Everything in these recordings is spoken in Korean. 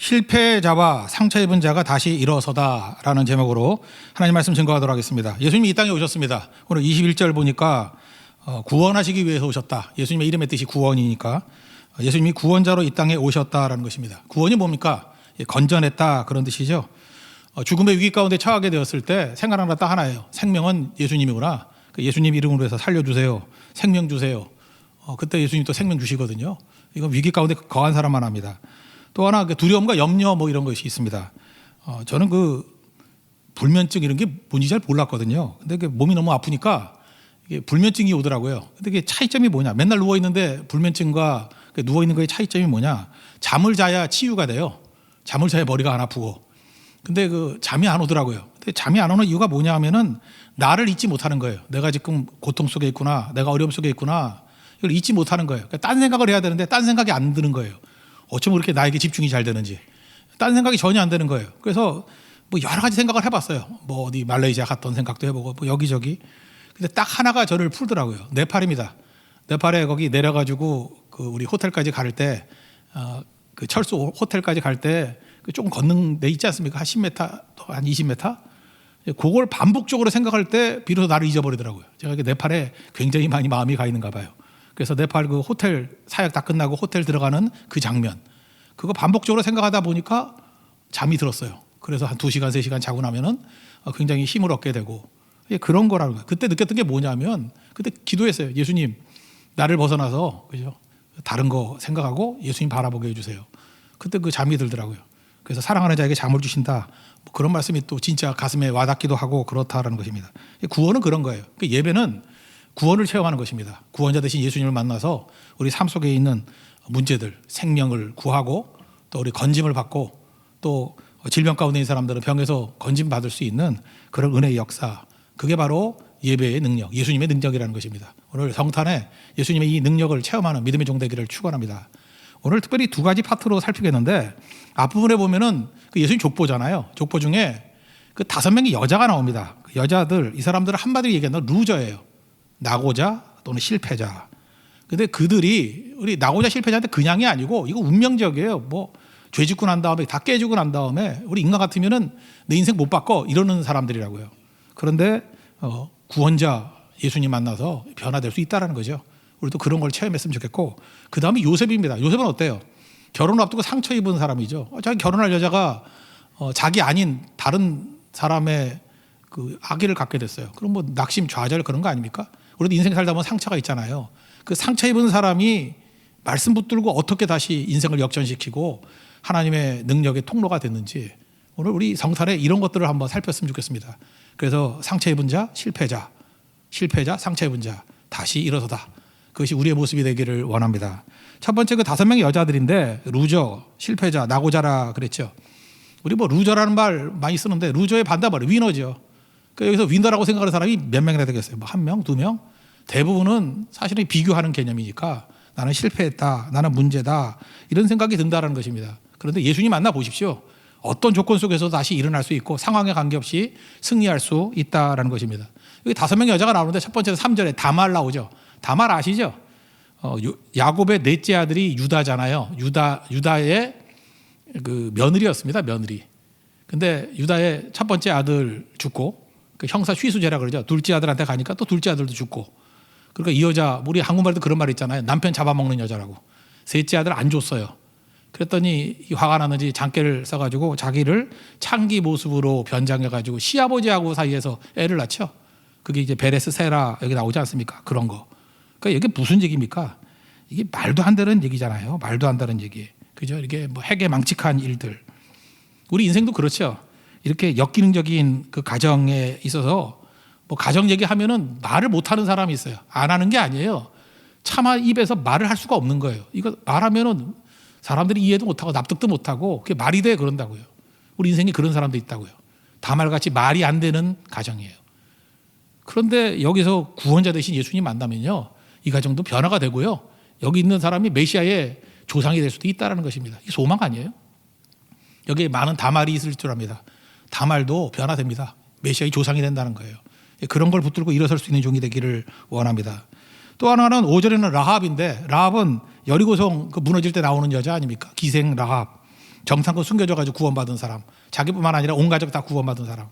실패자와 상처 입은 자가 다시 일어서다라는 제목으로 하나님 말씀 증거하도록 하겠습니다. 예수님이 이 땅에 오셨습니다. 오늘 21절 보니까 구원하시기 위해서 오셨다. 예수님의 이름의 뜻이 구원이니까 예수님이 구원자로 이 땅에 오셨다라는 것입니다. 구원이 뭡니까? 건져냈다 그런 뜻이죠. 죽음의 위기 가운데 처하게 되었을 때 생각하는 것 딱 하나예요. 생명은 예수님이구나. 예수님 이름으로 해서 살려주세요. 생명 주세요. 그때 예수님 또 생명 주시거든요. 이건 위기 가운데 거한 사람만 합니다. 또 하나 두려움과 염려 뭐 이런 것이 있습니다. 저는 불면증 이런 게 뭔지 잘 몰랐거든요. 근데 몸이 너무 아프니까 이게 불면증이 오더라고요. 근데 이게 차이점이 뭐냐? 맨날 누워 있는데 불면증과 누워 있는 거의 차이점이 뭐냐? 잠을 자야 치유가 돼요. 잠을 자야 머리가 안 아프고. 근데 잠이 안 오더라고요. 근데 잠이 안 오는 이유가 뭐냐 하면은 나를 잊지 못하는 거예요. 내가 지금 고통 속에 있구나. 내가 어려움 속에 있구나. 이걸 잊지 못하는 거예요. 그러니까 딴 생각을 해야 되는데 딴 생각이 안 드는 거예요. 어쩜 그렇게 나에게 집중이 잘 되는지. 딴 생각이 전혀 안 되는 거예요. 그래서 여러 가지 생각을 해봤어요. 어디 말레이시아 갔던 생각도 해보고 여기저기. 근데 딱 하나가 저를 풀더라고요. 네팔입니다. 네팔에 거기 내려가지고 우리 호텔까지 갈 때, 철수 호텔까지 갈 때 조금 걷는 데 있지 않습니까? 한 10m, 한 20m? 그걸 반복적으로 생각할 때 비로소 나를 잊어버리더라고요. 제가 네팔에 굉장히 많이 마음이 가 있는가 봐요. 그래서 네팔 호텔 사역 다 끝나고 호텔 들어가는 그 장면, 그거 반복적으로 생각하다 보니까 잠이 들었어요. 그래서 한 2시간, 3시간 자고 나면은 굉장히 힘을 얻게 되고 그런 거라는 거예요. 그때 느꼈던 게 뭐냐면 그때 기도했어요. 예수님, 나를 벗어나서 그죠? 다른 거 생각하고 예수님 바라보게 해주세요. 그때 잠이 들더라고요. 그래서 사랑하는 자에게 잠을 주신다. 그런 말씀이 또 진짜 가슴에 와닿기도 하고 그렇다라는 것입니다. 구원은 그런 거예요. 예배는 구원을 체험하는 것입니다. 구원자 대신 예수님을 만나서 우리 삶 속에 있는 문제들, 생명을 구하고 또 우리 건짐을 받고 또 질병 가운데 있는 사람들은 병에서 건짐 받을 수 있는 그런 은혜의 역사. 그게 바로 예배의 능력, 예수님의 능력이라는 것입니다. 오늘 성탄에 예수님의 이 능력을 체험하는 믿음의 종 되기를 축원합니다. 오늘 특별히 2가지 파트로 살피겠는데 앞부분에 보면은 예수님 족보잖아요. 족보 중에 5명의 여자가 나옵니다. 여자들, 이 사람들은 한마디로 얘기하면 루저예요. 낙오자 또는 실패자. 근데 그들이 우리 낙오자 실패자한테 그냥이 아니고 이거 운명적이에요. 죄 짓고 난 다음에 다 깨지고 난 다음에 우리 인간 같으면은 내 인생 못 바꿔 이러는 사람들이라고요. 그런데 구원자 예수님 만나서 변화될 수 있다라는 거죠. 우리도 그런 걸 체험했으면 좋겠고, 그 다음에 요셉입니다. 요셉은 어때요? 결혼을 앞두고 상처 입은 사람이죠. 자기 결혼할 여자가 자기 아닌 다른 사람의 아기를 갖게 됐어요. 그럼 낙심 좌절 그런 거 아닙니까? 우리도 인생 살다 보면 상처가 있잖아요. 그 상처 입은 사람이 말씀 붙들고 어떻게 다시 인생을 역전시키고 하나님의 능력의 통로가 됐는지 오늘 우리 성탄에 이런 것들을 한번 살폈으면 좋겠습니다. 그래서 상처 입은 자, 실패자, 상처 입은 자, 다시 일어서다. 그것이 우리의 모습이 되기를 원합니다. 첫 번째 5명의 여자들인데 루저, 실패자, 낙오자라 그랬죠. 우리 루저라는 말 많이 쓰는데 루저의 반대말은 위너죠. 여기서 위너라고 생각하는 사람이 몇 명이나 되겠어요? 1명, 2명? 대부분은 사실은 비교하는 개념이니까 나는 실패했다, 나는 문제다 이런 생각이 든다는 것입니다. 그런데 예수님 만나보십시오. 어떤 조건 속에서 다시 일어날 수 있고 상황에 관계없이 승리할 수 있다는 것입니다. 여기 5명의 여자가 나오는데 첫 번째 3절에 다말 나오죠. 다말 아시죠? 야곱의 넷째 아들이 유다잖아요. 유다의 며느리였습니다. 며느리. 근데 유다의 첫 번째 아들 죽고 형사 쉬수제라 그러죠. 둘째 아들한테 가니까 또 둘째 아들도 죽고. 그러니까 이 여자, 우리 한국말도 그런 말 있잖아요. 남편 잡아먹는 여자라고. 셋째 아들 안 줬어요. 그랬더니 화가 나는지 장깨를 써가지고 자기를 창기 모습으로 변장해가지고 시아버지하고 사이에서 애를 낳죠. 그게 이제 베레스 세라 여기 나오지 않습니까? 그런 거. 그러니까 이게 무슨 얘기입니까? 이게 말도 안 되는 얘기잖아요. 말도 안 되는 얘기. 그죠? 이게 핵에 망측한 일들. 우리 인생도 그렇죠. 이렇게 역기능적인 가정에 있어서 가정 얘기하면은 말을 못하는 사람이 있어요. 안 하는 게 아니에요. 차마 입에서 말을 할 수가 없는 거예요. 이거 말하면은 사람들이 이해도 못하고 납득도 못하고 그게 말이 돼 그런다고요. 우리 인생에 그런 사람도 있다고요. 다말같이 말이 안 되는 가정이에요. 그런데 여기서 구원자 대신 예수님 만나면요, 이 가정도 변화가 되고요, 여기 있는 사람이 메시아의 조상이 될 수도 있다는 것입니다. 이 소망 아니에요? 여기에 많은 다말이 있을 줄 압니다. 다말도 변화됩니다. 메시아의 조상이 된다는 거예요. 그런 걸 붙들고 일어설 수 있는 종이 되기를 원합니다. 또 하나는 5절에는 라합인데, 라합은 여리고성 무너질 때 나오는 여자 아닙니까? 기생 라합. 정상껏 숨겨져가지고 구원받은 사람, 자기뿐만 아니라 온 가족 다 구원받은 사람.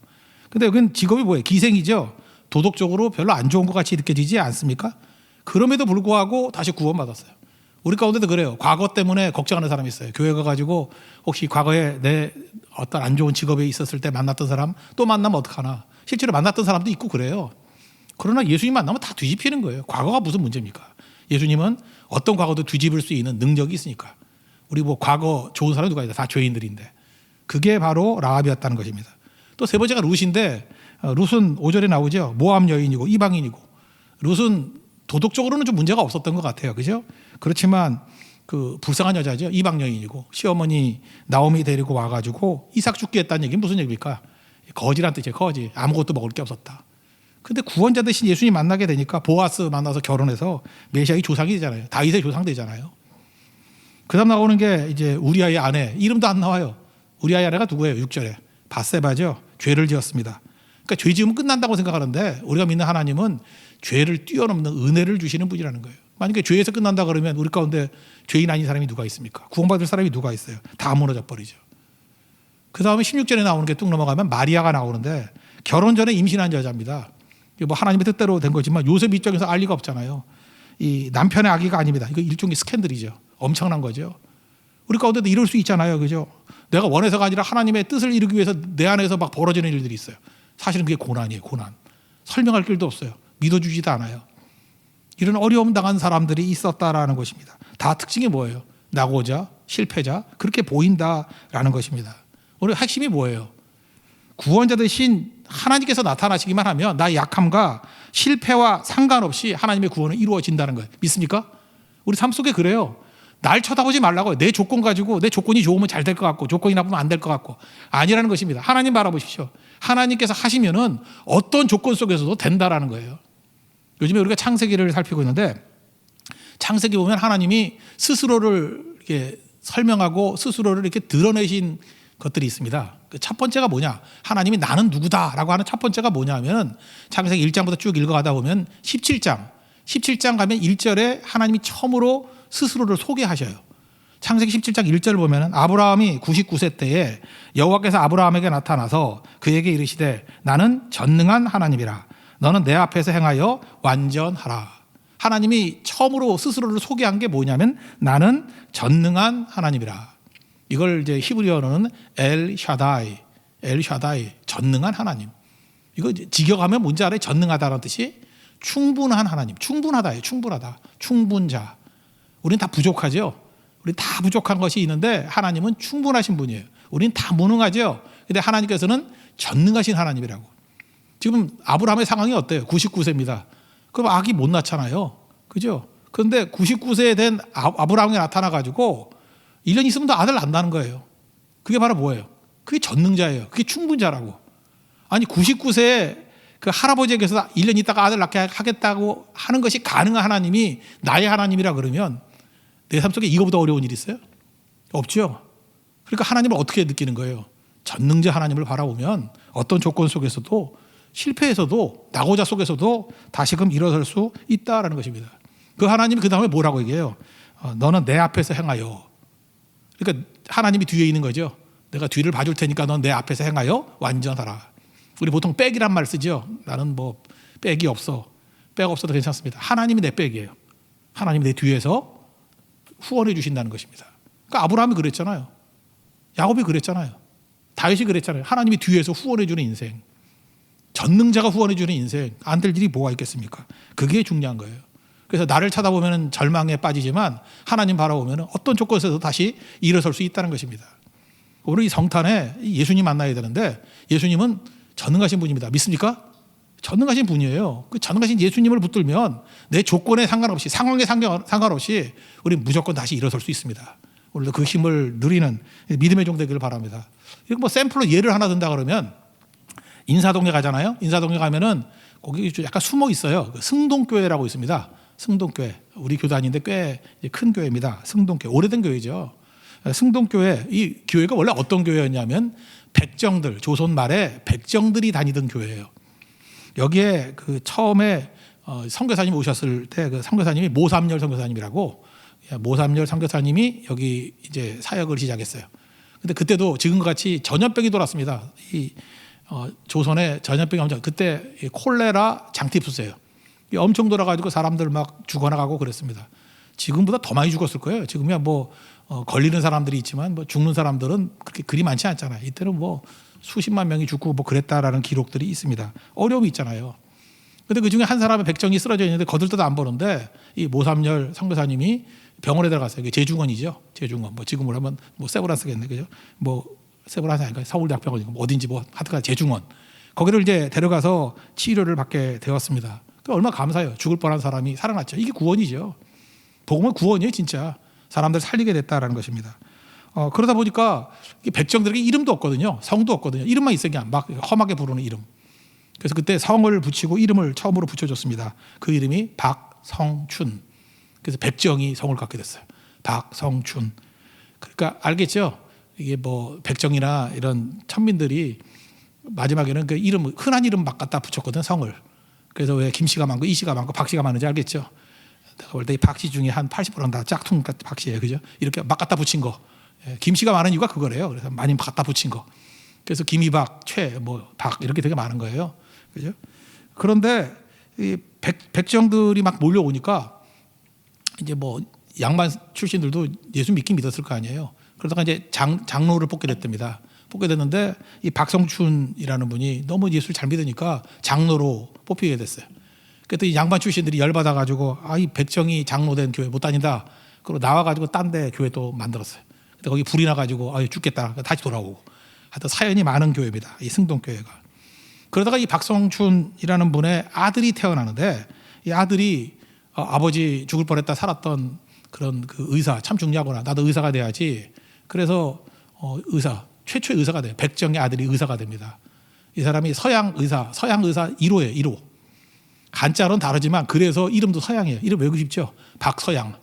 근데 여기는 직업이 뭐예요? 기생이죠. 도덕적으로 별로 안 좋은 것 같이 느껴지지 않습니까? 그럼에도 불구하고 다시 구원받았어요. 우리 가운데도 그래요. 과거 때문에 걱정하는 사람이 있어요. 교회 가가지고 혹시 과거에 내 어떤 안 좋은 직업에 있었을 때 만났던 사람 또 만나면 어떡하나. 실제로 만났던 사람도 있고 그래요. 그러나 예수님 만나면 다 뒤집히는 거예요. 과거가 무슨 문제입니까? 예수님은 어떤 과거도 뒤집을 수 있는 능력이 있으니까. 우리 뭐 과거 좋은 사람이 누가 있다. 다 죄인들인데. 그게 바로 라합이었다는 것입니다. 또 세 번째가 룻인데 룻은 5절에 나오죠. 모압 여인이고 이방인이고. 룻은 도덕적으로는 좀 문제가 없었던 것 같아요. 그죠? 그렇지만 그 불쌍한 여자죠. 이방 여인이고 시어머니 나오미 데리고 와가지고 이삭 죽게 했다는 얘기는 무슨 얘기입니까? 거지란 뜻이에요. 거지. 아무것도 먹을 게 없었다. 근데 구원자 대신 예수님 만나게 되니까 보아스 만나서 결혼해서 메시아의 조상이 되잖아요. 다윗의 조상 되잖아요. 그 다음 나오는 게 이제 우리아의 아내. 이름도 안 나와요. 우리아의 아내가 누구예요? 6절에. 바세바죠. 죄를 지었습니다. 그러니까 죄 지으면 끝난다고 생각하는데 우리가 믿는 하나님은 죄를 뛰어넘는 은혜를 주시는 분이라는 거예요. 만약에 죄에서 끝난다 그러면 우리 가운데 죄인 아닌 사람이 누가 있습니까? 구원받을 사람이 누가 있어요? 다 무너져 버리죠. 그 다음에 16절에 나오는 게 뚝 넘어가면 마리아가 나오는데 결혼 전에 임신한 여자입니다. 뭐 하나님의 뜻대로 된 거지만 요셉 입장에서 알 리가 없잖아요. 이 남편의 아기가 아닙니다. 이거 일종의 스캔들이죠. 엄청난 거죠. 우리 가운데도 이럴 수 있잖아요. 그죠? 내가 원해서가 아니라 하나님의 뜻을 이루기 위해서 내 안에서 막 벌어지는 일들이 있어요. 사실은 그게 고난이에요. 고난. 설명할 길도 없어요. 믿어주지도 않아요. 이런 어려움 당한 사람들이 있었다라는 것입니다. 다 특징이 뭐예요? 낙오자, 실패자, 그렇게 보인다라는 것입니다. 오늘 핵심이 뭐예요? 구원자 대신 하나님께서 나타나시기만 하면 나의 약함과 실패와 상관없이 하나님의 구원은 이루어진다는 거예요. 믿습니까? 우리 삶 속에 그래요. 날 쳐다보지 말라고요. 내 조건 가지고 내 조건이 좋으면 잘 될 것 같고 조건이 나쁘면 안 될 것 같고 아니라는 것입니다. 하나님 바라보십시오. 하나님께서 하시면은 어떤 조건 속에서도 된다라는 거예요. 요즘에 우리가 창세기를 살피고 있는데 창세기 보면 하나님이 스스로를 이렇게 설명하고 스스로를 이렇게 드러내신 것들이 있습니다. 그 첫 번째가 뭐냐? 하나님이 나는 누구다라고 하는 첫 번째가 뭐냐 하면 창세기 1장부터 쭉 읽어가다 보면 17장 가면 1절에 하나님이 처음으로 스스로를 소개하셔요. 창세기 17장 1절을 보면 아브라함이 99세 때에 여호와께서 아브라함에게 나타나서 그에게 이르시되 나는 전능한 하나님이라 너는 내 앞에서 행하여 완전하라. 하나님이 처음으로 스스로를 소개한 게 뭐냐면 나는 전능한 하나님이라. 이걸 이제 히브리어로는 엘 샤다이, 전능한 하나님. 이거 직역하면 뭔지 알아요? 전능하다는 뜻이 충분한 하나님, 충분하다예요. 충분하다, 충분자. 우리는 다 부족하죠. 우리 다 부족한 것이 있는데 하나님은 충분하신 분이에요. 우리는 다 무능하죠. 근데 하나님께서는 전능하신 하나님이라고. 지금 아브라함의 상황이 어때요? 99세입니다. 그럼 아기 못 낳잖아요. 그죠? 그런데 99세 된 아브라함이 나타나가지고 1년 있으면 또 아들 낳는다는 거예요. 그게 바로 뭐예요? 그게 전능자예요. 그게 충분자라고. 아니 99세에 그 할아버지에게서 1년 있다가 아들 낳게 하겠다고 하는 것이 가능한 하나님이 나의 하나님이라 그러면 내 삶 속에 이거보다 어려운 일이 있어요? 없죠. 그러니까 하나님을 어떻게 느끼는 거예요? 전능자 하나님을 바라보면 어떤 조건 속에서도 실패에서도 낙오자 속에서도 다시금 일어설 수 있다라는 것입니다. 그 하나님이 그 다음에 뭐라고 얘기해요? 너는 내 앞에서 행하여. 그러니까 하나님이 뒤에 있는 거죠. 내가 뒤를 봐줄 테니까 넌 내 앞에서 행하여 완전하라. 우리 보통 백이란 말 쓰죠. 나는 뭐 백이 없어. 백 없어도 괜찮습니다. 하나님이 내 백이에요. 하나님이 내 뒤에서 후원해 주신다는 것입니다. 그러니까 아브라함이 그랬잖아요. 야곱이 그랬잖아요. 다윗이 그랬잖아요. 하나님이 뒤에서 후원해 주는 인생. 전능자가 후원해 주는 인생. 안 될 일이 뭐가 있겠습니까? 그게 중요한 거예요. 그래서 나를 쳐다보면 절망에 빠지지만 하나님 바라보면 어떤 조건에서도 다시 일어설 수 있다는 것입니다. 우리 이 성탄에 예수님 만나야 되는데 예수님은 전능하신 분입니다. 믿습니까? 전능하신 분이에요. 그 전능하신 예수님을 붙들면 내 조건에 상관없이 상황에 상관없이 우리 무조건 다시 일어설 수 있습니다. 오늘도 그 힘을 누리는 믿음의 종 되기를 바랍니다. 이거 뭐 샘플로 예를 하나 든다 그러면 인사동에 가잖아요. 인사동에 가면은 거기 약간 숨어 있어요. 승동교회라고 있습니다. 승동교회. 우리 교단인데 꽤 큰 교회입니다. 승동교회. 오래된 교회죠. 승동교회. 이 교회가 원래 어떤 교회였냐면 백정들, 조선 말에 백정들이 다니던 교회예요. 여기에 그 처음에 선교사님 오셨을 때 그 선교사님이 모삼열 선교사님이라고 모삼열 선교사님이 여기 이제 사역을 시작했어요. 근데 그때도 지금과 같이 전염병이 돌았습니다. 조선에 전염병이 엄청, 그때 콜레라, 장티푸스예요. 엄청 돌아가지고 사람들 막 죽어나가고 그랬습니다. 지금보다 더 많이 죽었을 거예요. 지금이야 뭐 걸리는 사람들이 있지만 뭐 죽는 사람들은 그렇게 그리 많지 않잖아요. 이때는 뭐 수십만 명이 죽고 뭐 그랬다라는 기록들이 있습니다. 어려움이 있잖아요. 근데 그 중에 한 사람의 백정이 쓰러져 있는데 거들떠도 안 보는데 이 모삼열 선교사님이 병원에 들어갔어요. 이게 제중원이죠. 제중원. 뭐 지금으로 하면 뭐 세브란스겠네, 그죠? 뭐 세브란스 아닌가? 서울대학병원이고 뭐 어딘지 뭐 하여튼 제중원. 거기를 이제 데려가서 치료를 받게 되었습니다. 얼마나 감사해요. 죽을 뻔한 사람이 살아났죠. 이게 구원이죠. 복음은 구원이에요, 진짜. 사람들 살리게 됐다라는 것입니다. 그러다 보니까 백정들에게 이름도 없거든요. 성도 없거든요. 이름만 있어요. 그냥 막 험하게 부르는 이름. 그래서 그때 성을 붙이고 이름을 처음으로 붙여줬습니다. 그 이름이 박성춘. 그래서 백정이 성을 갖게 됐어요. 박성춘. 그러니까 알겠죠? 이게 뭐 백정이나 이런 천민들이 마지막에는 그 이름, 흔한 이름 막 갖다 붙였거든, 성을. 그래서 왜 김씨가 많고 이씨가 많고 박씨가 많은지 알겠죠? 내가 볼 때 이 박씨 중에 한 80%는 다 짝퉁 박씨예요. 그죠? 이렇게 막 갖다 붙인 거. 김씨가 많은 이유가 그거래요. 그래서 많이 갖다 붙인 거. 그래서 김이박, 최, 뭐 박 이렇게 되게 많은 거예요. 그죠? 그런데 이 백정들이 막 몰려오니까 이제 뭐 양반 출신들도 예수 믿긴 믿었을 거 아니에요. 그러다가 이제 장로를 뽑게 됐답니다. 뽑게 됐는데 이 박성춘이라는 분이 너무 예수를 잘 믿으니까 장로로 뽑히게 됐어요. 그때 이 양반 출신들이 열받아 가지고 이 백정이 장로된 교회 못 다닌다. 그리고 나와 가지고 딴 데 교회 또 만들었어요. 근데 거기 불이 나 가지고 죽겠다. 다시 돌아오고. 하여튼 사연이 많은 교회입니다. 이 승동교회가. 그러다가 이 박성춘이라는 분의 아들이 태어나는데 이 아들이 아버지 죽을 뻔했다 살았던 그런 그 의사, 참 중요하구나. 나도 의사가 돼야지. 그래서 의사, 최초의 의사가 돼요. 백정의 아들이 의사가 됩니다. 이 사람이 서양 의사 1호예요. 1호. 한자로는 다르지만 그래서 이름도 서양이에요. 이름 외우고 싶죠? 박서양.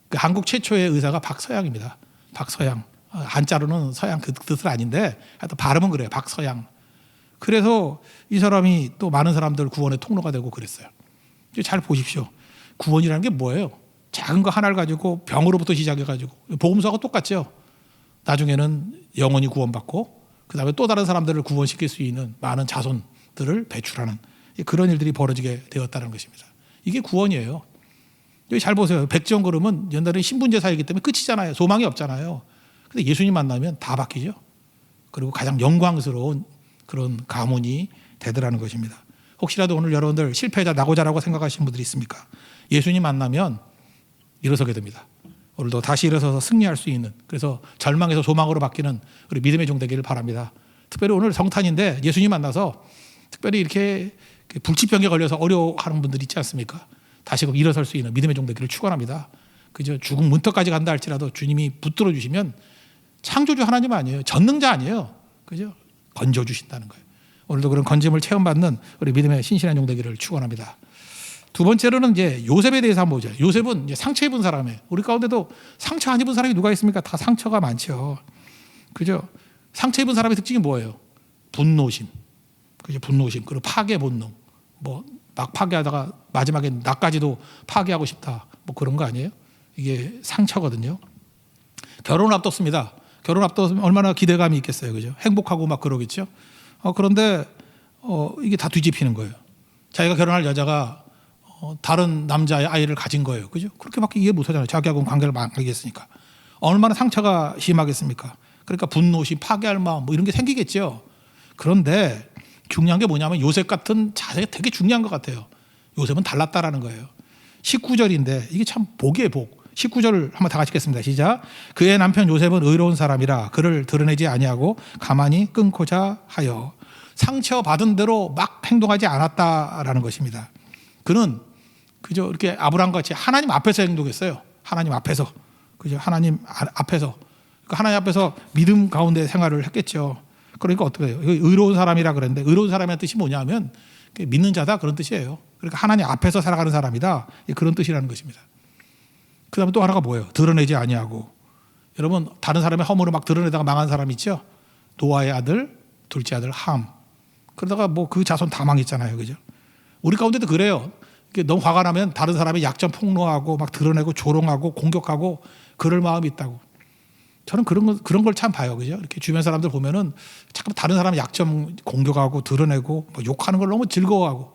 그 한국 최초의 의사가 박서양입니다. 박서양. 한자로는 서양 그 뜻은 아닌데 하여튼 발음은 그래요. 박서양. 그래서 이 사람이 또 많은 사람들 구원의 통로가 되고 그랬어요. 잘 보십시오. 구원이라는 게 뭐예요? 작은 거 하나를 가지고 병으로부터 시작해가지고 복음서하고 똑같죠. 나중에는 영원히 구원받고 그 다음에 또 다른 사람들을 구원시킬 수 있는 많은 자손들을 배출하는 그런 일들이 벌어지게 되었다는 것입니다. 이게 구원이에요. 여기 잘 보세요. 백정 걸음은 옛날에 신분제사이기 때문에 끝이잖아요. 소망이 없잖아요. 근데 예수님 만나면 다 바뀌죠. 그리고 가장 영광스러운 그런 가문이 되더라는 것입니다. 혹시라도 오늘 여러분들 실패자 나고자라고 생각하시는 분들이 있습니까? 예수님 만나면 일어서게 됩니다. 오늘도 다시 일어서서 승리할 수 있는, 그래서 절망에서 소망으로 바뀌는 우리 믿음의 종 되기를 바랍니다. 특별히 오늘 성탄인데 예수님 만나서 특별히 이렇게 불치병에 걸려서 어려워하는 분들 있지 않습니까? 다시금 일어설 수 있는 믿음의 종 되기를 축원합니다. 그저 죽음 문턱까지 간다 할지라도 주님이 붙들어 주시면 창조주 하나님 아니에요. 전능자 아니에요. 그죠? 건져 주신다는 거예요. 오늘도 그런 건짐을 체험받는 우리 믿음의 신실한 종 되기를 축원합니다. 두 번째로는 이제 요셉에 대해서 한번 보죠. 요셉은 이제 상처 입은 사람이에요. 우리 가운데도 상처 안 입은 사람이 누가 있습니까? 다 상처가 많죠. 그죠? 상처 입은 사람의 특징이 뭐예요? 분노심. 그죠? 분노심. 그리고 파괴 본능. 뭐 막 파괴하다가 마지막에 나까지도 파괴하고 싶다. 뭐 그런 거 아니에요? 이게 상처거든요. 결혼을 앞뒀습니다. 결혼 앞뒀으면 얼마나 기대감이 있겠어요. 그죠? 행복하고 막 그러겠죠. 그런데 이게 다 뒤집히는 거예요. 자기가 결혼할 여자가 다른 남자의 아이를 가진 거예요. 그죠? 그렇게밖에 이해 못 하잖아요. 자기하고는 관계를 망하겠으니까. 얼마나 상처가 심하겠습니까? 그러니까 분노심, 파괴할 마음 뭐 이런 게 생기겠죠. 그런데 중요한 게 뭐냐면 요셉 같은 자세가 되게 중요한 것 같아요. 요셉은 달랐다라는 거예요. 19절인데 이게 참 복이에요, 복. 19절을 한번 다 같이 읽겠습니다. 시작. 그의 남편 요셉은 의로운 사람이라 그를 드러내지 아니하고 가만히 끊고자 하여 상처받은 대로 막 행동하지 않았다라는 것입니다. 그는 그저 이렇게 아브라함 같이 하나님 앞에서 행동했어요. 하나님 앞에서. 그죠? 하나님 앞에서. 하나님 앞에서 믿음 가운데 생활을 했겠죠. 그러니까 어떻게 해요? 의로운 사람이라 그랬는데 의로운 사람이라는 뜻이 뭐냐면 믿는 자다 그런 뜻이에요. 그러니까 하나님 앞에서 살아가는 사람이다. 그런 뜻이라는 것입니다. 그 다음에 또 하나가 뭐예요? 드러내지 아니하고. 여러분 다른 사람의 허물을 막 드러내다가 망한 사람 있죠? 노아의 아들, 둘째 아들 함. 그러다가 뭐 그 자손 다 망했잖아요. 그죠? 우리 가운데도 그래요. 너무 화가 나면 다른 사람의 약점 폭로하고 막 드러내고 조롱하고 공격하고 그럴 마음이 있다고. 저는 그런 걸 참 봐요. 그죠? 이렇게 주변 사람들 보면은 자꾸 다른 사람 약점 공격하고 드러내고 뭐 욕하는 걸 너무 즐거워하고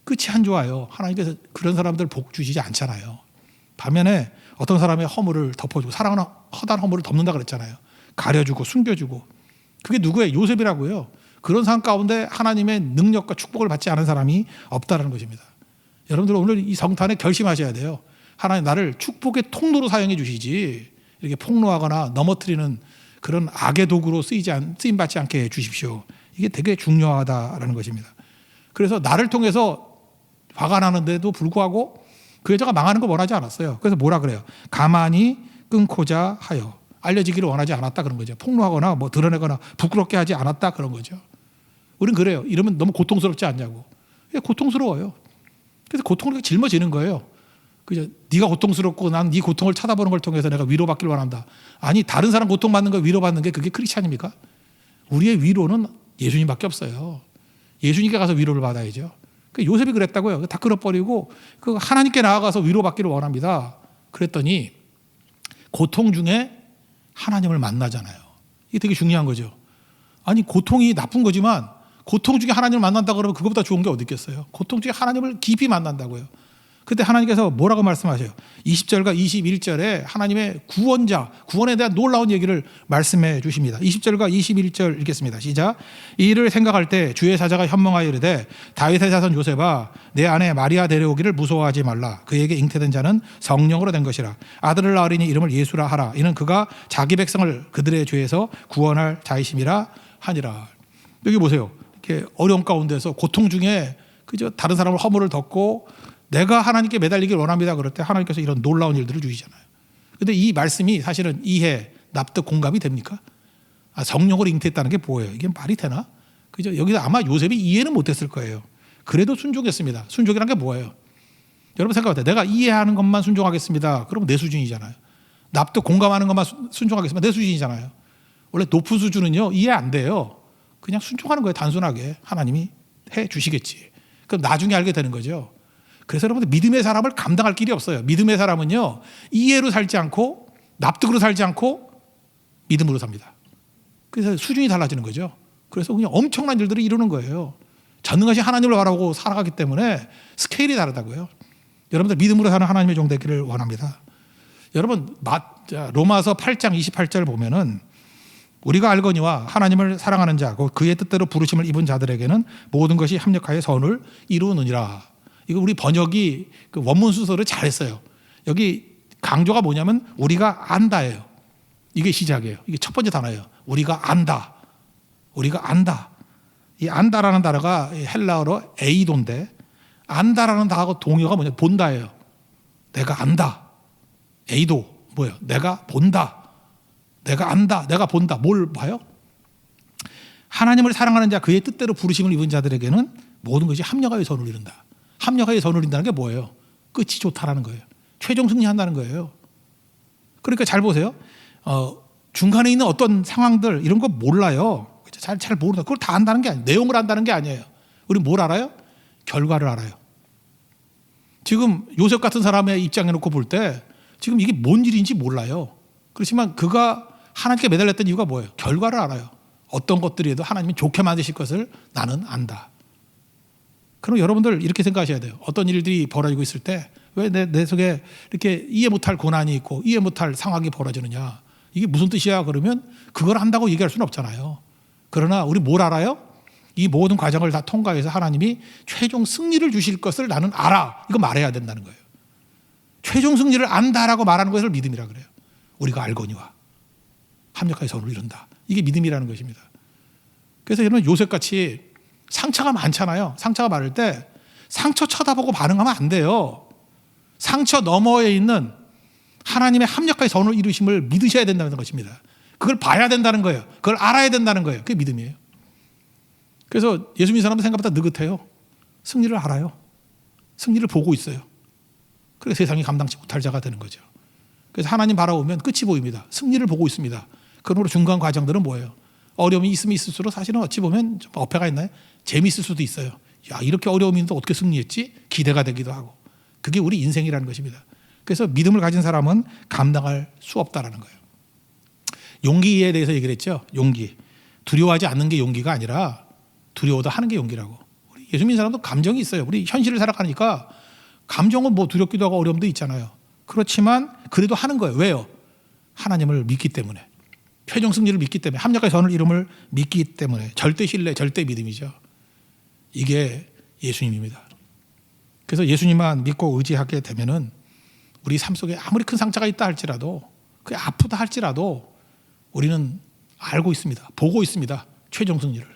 끝이 안 좋아요. 하나님께서 그런 사람들 복 주시지 않잖아요. 반면에 어떤 사람의 허물을 덮어주고 사랑은 허다한 허물을 덮는다 그랬잖아요. 가려주고 숨겨주고. 그게 누구예요? 요셉이라고요. 그런 상황 가운데 하나님의 능력과 축복을 받지 않은 사람이 없다는 것입니다. 여러분들 오늘 이 성탄에 결심하셔야 돼요. 하나님 나를 축복의 통로로 사용해 주시지 이렇게 폭로하거나 넘어뜨리는 그런 악의 도구로 쓰임받지 않게 해 주십시오. 이게 되게 중요하다라는 것입니다. 그래서 나를 통해서 화가 나는데도 불구하고 그 여자가 망하는 걸 원하지 않았어요. 그래서 뭐라 그래요? 가만히 끊고자 하여 알려지기를 원하지 않았다 그런 거죠. 폭로하거나 뭐 드러내거나 부끄럽게 하지 않았다 그런 거죠. 우린 그래요. 이러면 너무 고통스럽지 않냐고. 고통스러워요. 그래서 고통을 짊어지는 거예요. 그죠? 네가 고통스럽고 난 네 고통을 쳐다보는 걸 통해서 내가 위로받길 원한다. 아니 다른 사람 고통받는 걸 위로받는 게 그게 크리스찬입니까? 우리의 위로는 예수님밖에 없어요. 예수님께 가서 위로를 받아야죠. 요셉이 그랬다고요. 다 끌어버리고 하나님께 나아가서 위로받기를 원합니다. 그랬더니 고통 중에 하나님을 만나잖아요. 이게 되게 중요한 거죠. 아니 고통이 나쁜 거지만 고통 중에 하나님을 만난다 그러면 그것보다 좋은 게 어디 있겠어요. 고통 중에 하나님을 깊이 만난다고요. 그때 하나님께서 뭐라고 말씀하세요? 20절과 21절에 하나님의 구원자, 구원에 대한 놀라운 얘기를 말씀해 주십니다. 20절과 21절 읽겠습니다. 시작. 이 일을 생각할 때 주의 사자가 현몽하여 이르되 다윗의 자손 요셉아 내 아내 마리아 데려오기를 무서워하지 말라. 그에게 잉태된 자는 성령으로 된 것이라. 아들을 낳으리니 이름을 예수라 하라. 이는 그가 자기 백성을 그들의 죄에서 구원할 자이심이라 하니라. 여기 보세요. 이렇게 어려움 가운데서 고통 중에 그저 다른 사람을 허물을 덮고 내가 하나님께 매달리길 원합니다. 그럴 때 하나님께서 이런 놀라운 일들을 주시잖아요. 그런데 이 말씀이 사실은 이해, 납득, 공감이 됩니까? 성령으로 잉태했다는 게 뭐예요? 이게 말이 되나? 그죠? 여기서 아마 요셉이 이해는 못했을 거예요. 그래도 순종했습니다. 순종이란 게 뭐예요? 여러분 생각해봐요. 내가 이해하는 것만 순종하겠습니다. 그럼 내 수준이잖아요. 납득, 공감하는 것만 순종하겠습니다. 내 수준이잖아요. 원래 높은 수준은요 이해 안 돼요. 그냥 순종하는 거예요. 단순하게 하나님이 해 주시겠지. 그럼 나중에 알게 되는 거죠. 그래서 여러분들 믿음의 사람을 감당할 길이 없어요. 믿음의 사람은요 이해로 살지 않고 납득으로 살지 않고 믿음으로 삽니다. 그래서 수준이 달라지는 거죠. 그래서 그냥 엄청난 일들을 이루는 거예요. 전능하신 하나님을 바라고 살아가기 때문에 스케일이 다르다고요. 여러분들 믿음으로 사는 하나님의 종 되기를 원합니다. 여러분 로마서 8장 28절 보면은 우리가 알거니와 하나님을 사랑하는 자 그의 뜻대로 부르심을 입은 자들에게는 모든 것이 합력하여 선을 이루느니라. 이거 우리 번역이 그 원문 순서를 잘했어요. 여기 강조가 뭐냐면 우리가 안다예요. 이게 시작이에요. 이게 첫 번째 단어예요. 우리가 안다. 우리가 안다. 이 안다라는 단어가 헬라어로 에이도인데 안다라는 단어가 동요가 뭐냐? 본다예요. 내가 안다. 에이도 뭐예요? 내가 본다. 내가 안다. 내가 본다. 뭘 봐요? 하나님을 사랑하는 자 그의 뜻대로 부르심을 입은 자들에게는 모든 것이 합력하여 선을 이룬다. 합력하여 선을 이룬다는 게 뭐예요? 끝이 좋다라는 거예요. 최종 승리한다는 거예요. 그러니까 잘 보세요. 중간에 있는 어떤 상황들 이런 거 몰라요. 잘 모른다. 그걸 다 안다는 게 아니에요. 내용을 안다는 게 아니에요. 우리 뭘 알아요? 결과를 알아요. 지금 요셉 같은 사람의 입장에 놓고 볼 때 지금 이게 뭔 일인지 몰라요. 그렇지만 그가 하나님께 매달렸던 이유가 뭐예요? 결과를 알아요. 어떤 것들이라도 하나님이 좋게 만드실 것을 나는 안다. 그럼 여러분들 이렇게 생각하셔야 돼요. 어떤 일들이 벌어지고 있을 때 왜 내 속에 이렇게 이해 못할 고난이 있고 이해 못할 상황이 벌어지느냐. 이게 무슨 뜻이야? 그러면 그걸 안다고 얘기할 수는 없잖아요. 그러나 우리 뭘 알아요? 이 모든 과정을 다 통과해서 하나님이 최종 승리를 주실 것을 나는 알아. 이거 말해야 된다는 거예요. 최종 승리를 안다라고 말하는 것을 믿음이라 그래요. 우리가 알거니와 합력하여 선을 이룬다. 이게 믿음이라는 것입니다. 그래서 여러분 요셉같이 상처가 많잖아요. 상처가 많을 때 상처 쳐다보고 반응하면 안 돼요. 상처 너머에 있는 하나님의 합력하여 선을 이루심을 믿으셔야 된다는 것입니다. 그걸 봐야 된다는 거예요. 그걸 알아야 된다는 거예요. 그게 믿음이에요. 그래서 예수 믿는 사람은 생각보다 느긋해요. 승리를 알아요. 승리를 보고 있어요. 그래서 세상이 감당치 못할 자가 되는 거죠. 그래서 하나님 바라보면 끝이 보입니다. 승리를 보고 있습니다. 그러므로 중간 과정들은 뭐예요? 어려움이 있으면 있을수록 사실은 어찌 보면 좀 어폐가 있나요? 재미있을 수도 있어요. 야, 이렇게 어려움이 있는데 어떻게 승리했지? 기대가 되기도 하고. 그게 우리 인생이라는 것입니다. 그래서 믿음을 가진 사람은 감당할 수 없다라는 거예요. 용기에 대해서 얘기를 했죠. 용기. 두려워하지 않는 게 용기가 아니라 두려워도 하는 게 용기라고. 우리 예수 믿는 사람도 감정이 있어요. 우리 현실을 살아가니까 감정은 뭐 두렵기도 하고 어려움도 있잖아요. 그렇지만 그래도 하는 거예요. 왜요? 하나님을 믿기 때문에. 최종 승리를 믿기 때문에. 합력의 선을 이름을 믿기 때문에. 절대 신뢰, 절대 믿음이죠. 이게 예수님입니다. 그래서 예수님만 믿고 의지하게 되면은 우리 삶 속에 아무리 큰 상처가 있다 할지라도, 그게 아프다 할지라도 우리는 알고 있습니다. 보고 있습니다. 최종 승리를.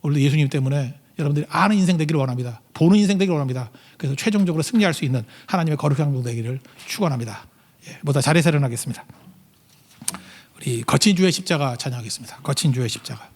오늘도 예수님 때문에 여러분들이 아는 인생 되기를 원합니다. 보는 인생 되기를 원합니다. 그래서 최종적으로 승리할 수 있는 하나님의 거룩한 종 되기를 축원합니다. 모두 자리에 일어나겠습니다. 우리 거친 주의 십자가 찬양하겠습니다. 거친 주의 십자가.